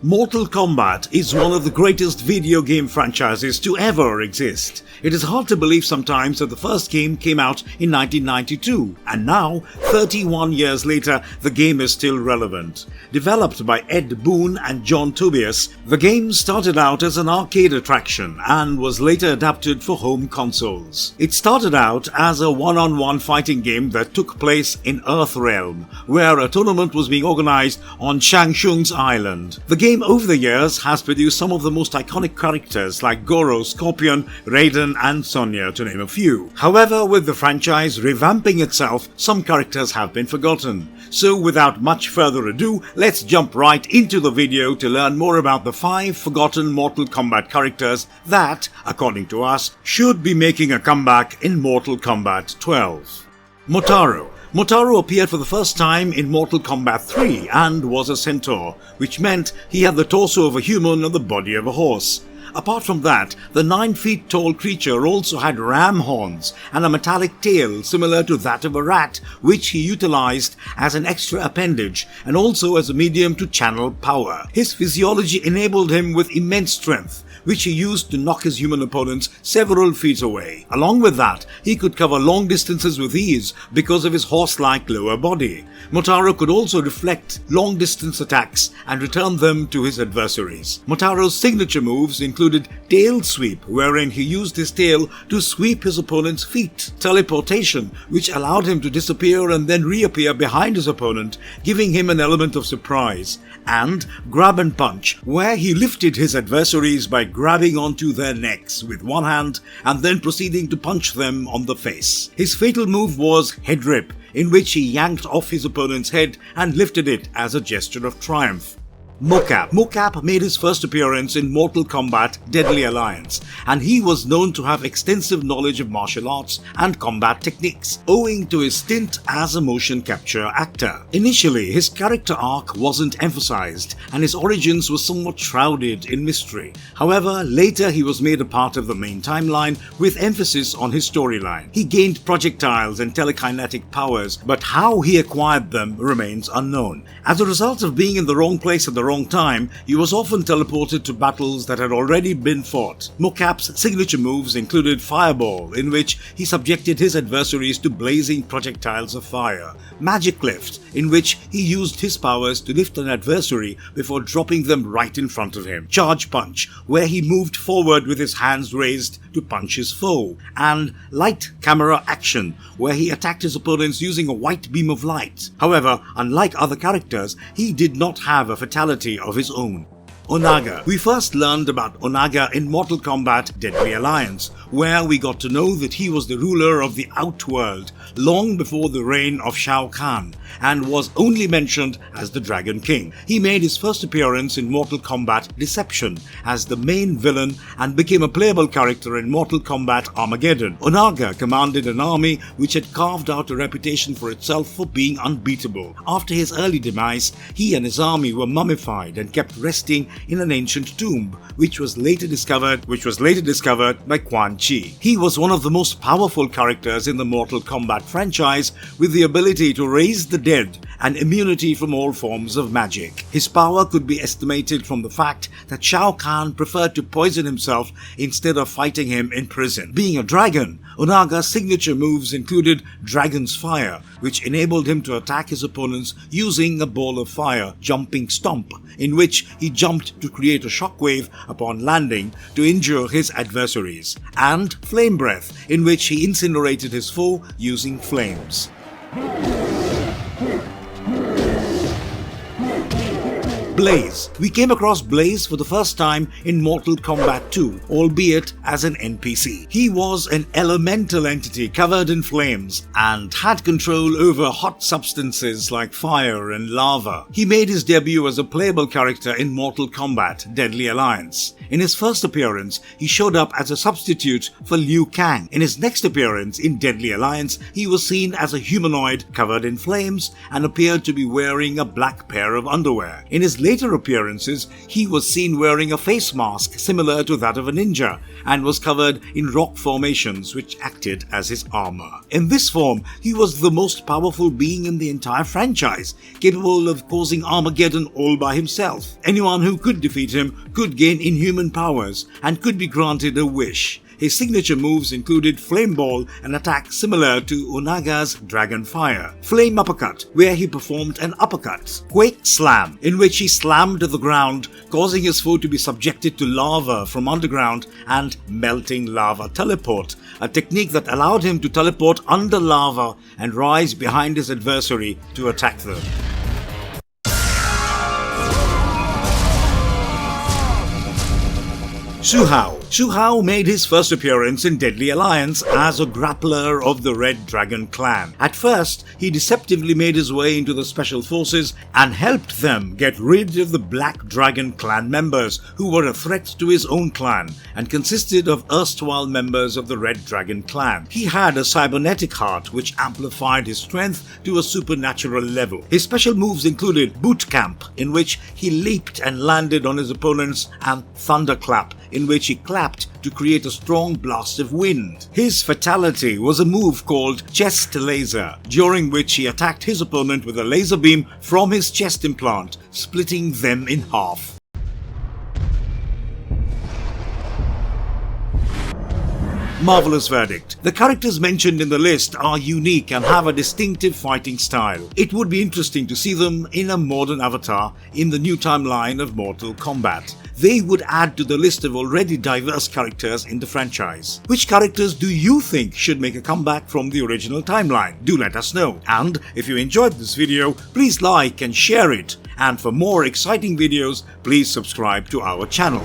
Mortal Kombat is one of the greatest video game franchises to ever exist. It is hard to believe sometimes that the first game came out in 1992, and now, 31 years later, the game is still relevant. Developed by Boon and Tobias, the game started out as an arcade attraction and was later adapted for home consoles. It started out as a one-on-one fighting game that took place in Earthrealm, where a tournament was being organized on Shang's island. The game over the years has produced some of the most iconic characters like Goro, Scorpion, Raiden and Sonya, to name a few. However, with the franchise revamping itself, some characters have been forgotten. So without much further ado, let's jump right into the video to learn more about the 5 forgotten Mortal Kombat characters that, according to us, should be making a comeback in Mortal Kombat 12. Motaro. Motaro appeared for the first time in Mortal Kombat 3 and was a centaur, which meant he had the torso of a human and the body of a horse. Apart from that, the 9 feet tall creature also had ram horns and a metallic tail similar to that of a rat, which he utilized as an extra appendage and also as a medium to channel power. His physiology enabled him with immense strength, which he used to knock his human opponents several feet away. Along with that, he could cover long distances with ease because of his horse-like lower body. Motaro could also deflect long-distance attacks and return them to his adversaries. Motaro's signature moves included tail sweep, wherein he used his tail to sweep his opponent's feet, teleportation, which allowed him to disappear and then reappear behind his opponent, giving him an element of surprise, and grab and punch, where he lifted his adversaries by grabbing onto their necks with one hand and then proceeding to punch them on the face. His fatal move was head rip, in which he yanked off his opponent's head and lifted it as a gesture of triumph. Mocap. Mocap made his first appearance in Mortal Kombat Deadly Alliance, and he was known to have extensive knowledge of martial arts and combat techniques, owing to his stint as a motion capture actor. Initially, his character arc wasn't emphasized, and his origins were somewhat shrouded in mystery. However, later he was made a part of the main timeline with emphasis on his storyline. He gained projectiles and telekinetic powers, but how he acquired them remains unknown. As a result of being in the wrong place at the wrong time, he was often teleported to battles that had already been fought. Mocap's signature moves included Fireball, in which he subjected his adversaries to blazing projectiles of fire, Magic Lift, in which he used his powers to lift an adversary before dropping them right in front of him, Charge Punch, where he moved forward with his hands raised to punch his foe, and Light Camera Action, where he attacked his opponents using a white beam of light. However, unlike other characters, he did not have a fatality of his own. Onaga. We first learned about Onaga in Mortal Kombat Deadly Alliance, where we got to know that he was the ruler of the Outworld long before the reign of Shao Kahn, and was only mentioned as the Dragon King. He made his first appearance in Mortal Kombat Deception as the main villain and became a playable character in Mortal Kombat Armageddon. Onaga commanded an army which had carved out a reputation for itself for being unbeatable. After his early demise, he and his army were mummified and kept resting in an ancient tomb, which was later discovered by Quan Chi. He was one of the most powerful characters in the Mortal Kombat franchise, with the ability to raise the dead and immunity from all forms of magic. His power could be estimated from the fact that Shao Kahn preferred to poison himself instead of fighting him in prison. Being a dragon, Onaga's signature moves included Dragon's Fire, which enabled him to attack his opponents using a ball of fire, Jumping Stomp, in which he jumped to create a shockwave upon landing to injure his adversaries, and Flame Breath, in which he incinerated his foe using flames. Blaze. We came across Blaze for the first time in Mortal Kombat 2, albeit as an NPC. He was an elemental entity covered in flames and had control over hot substances like fire and lava. He made his debut as a playable character in Mortal Kombat Deadly Alliance. In his first appearance, he showed up as a substitute for Liu Kang. In his next appearance in Deadly Alliance, he was seen as a humanoid covered in flames and appeared to be wearing a black pair of underwear. In his later appearances, he was seen wearing a face mask similar to that of a ninja and was covered in rock formations which acted as his armor. In this form, he was the most powerful being in the entire franchise, capable of causing Armageddon all by himself. Anyone who could defeat him could gain inhuman powers and could be granted a wish. His signature moves included Flame Ball, an attack similar to Onaga's Dragon Fire; Flame Uppercut, where he performed an uppercut; Quake Slam, in which he slammed to the ground, causing his foe to be subjected to lava from underground; and Melting Lava Teleport, a technique that allowed him to teleport under lava and rise behind his adversary to attack them. Shu Hao. Shu Hao made his first appearance in Deadly Alliance as a grappler of the Red Dragon clan. At first, he deceptively made his way into the Special Forces and helped them get rid of the Black Dragon clan members who were a threat to his own clan and consisted of erstwhile members of the Red Dragon clan. He had a cybernetic heart which amplified his strength to a supernatural level. His special moves included Boot Camp, in which he leaped and landed on his opponents, and Thunderclap, in which he clapped to create a strong blast of wind. His fatality was a move called Chest Laser, during which he attacked his opponent with a laser beam from his chest implant, splitting them in half. Marvelous verdict. The characters mentioned in the list are unique and have a distinctive fighting style. It would be interesting to see them in a modern avatar in the new timeline of Mortal Kombat. They would add to the list of already diverse characters in the franchise. Which characters do you think should make a comeback from the original timeline? Do let us know. And if you enjoyed this video, please like and share it. And for more exciting videos, please subscribe to our channel.